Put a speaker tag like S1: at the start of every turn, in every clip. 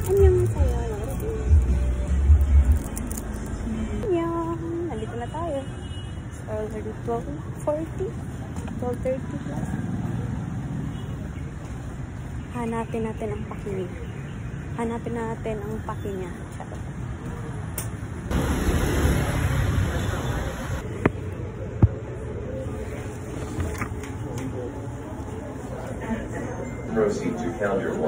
S1: Anyong sa'yo. Anyong. Nandito na tayo. It's already 12:40. 12:30 plus. Hanapin natin ang paki niya. Hanapin natin ang paki niya. Charot.
S2: Proceed to counter 1.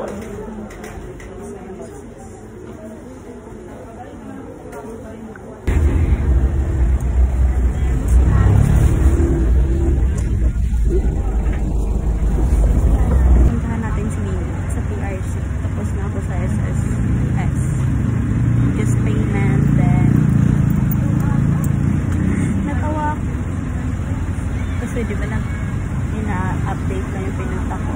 S1: Puntahan natin si Mimi sa PRC. Tapos na ako sa SSS. Just payment, then natawa. Kasi di ba ina-update lang yung pinunta ko.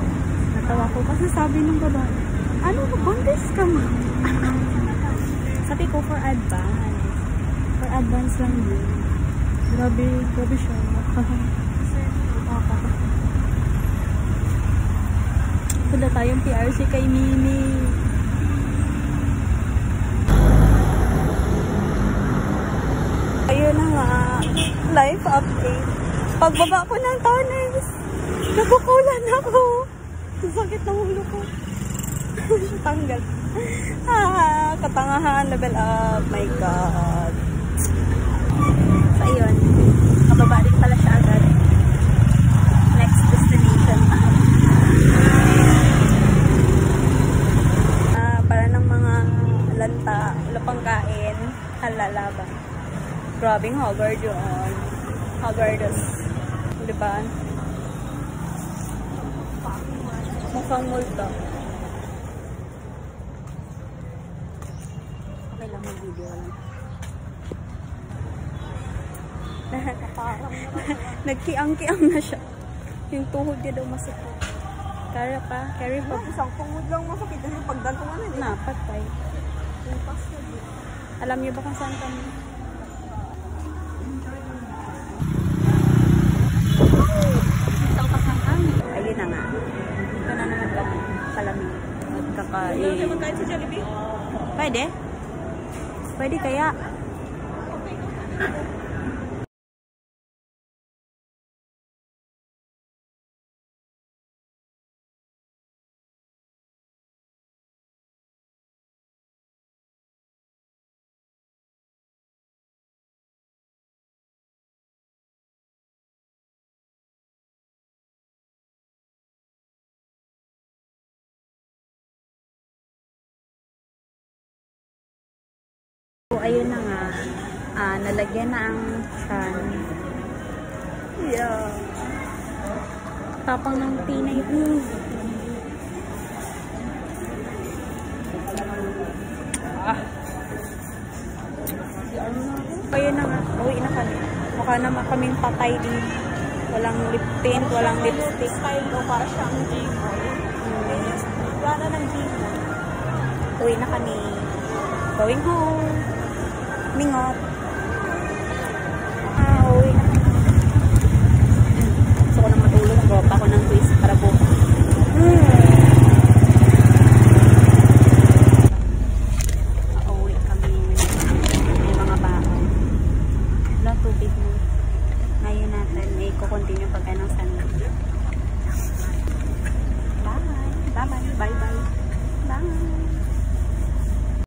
S1: Natawa ko kasi sabi ng babae, ano ba, buntis ka mo? Sabi ko, for advance. For advance lang yun. Grabe siya. Punta tayong PRC kay Mimi. Ayun na nga. Life update. Pagbaba ko ng tunnels, nabukulan ako. Sakit ng ulo ko. Tanggal. Katangahan. Level up. My God. So, ayun. Kababa rin pala siya agad. Next destination. Para ng mga lanta. Wala pang kain. Halalaba. Grabing Haggard yun. Haggardos. Diba? Mukhang multo. Okay lang, mag-video lang. Nagkiang-kiang na siya. Yung tuhod niya daw masakit. Kaya pa, carry pa.
S3: Isang pungod lang masakit. Yung pagdantungan na niya.
S1: Napatay. Alam niyo ba kung saan kami? Ayun na nga. Ito na naman kami. Palamig. Magkakain.
S3: Hindi magkain sa Jollibee?
S1: Pwede? Pwede kaya? So, ayun na nga. Nalagyan na ang chan. Yeah. Tapang ng pinay. Ayun na nga. Uwi na kami. Mukha naman kaming patay din. Walang lip tint, walang lipstick.
S3: Style ko para siyang G-boy. Wala na ng G-boy.
S1: Uwi na kami. Going home. Mingot. Uwi na kami. Gusto ko na matulog. Nagawa pa ako ng twist para bukas. Uwi kami. May mga baon. Wala tubig mo. Ngayon natin may kukontinue pagkain ng sandwich. Bye. Bye. Bye. Bye. Bye.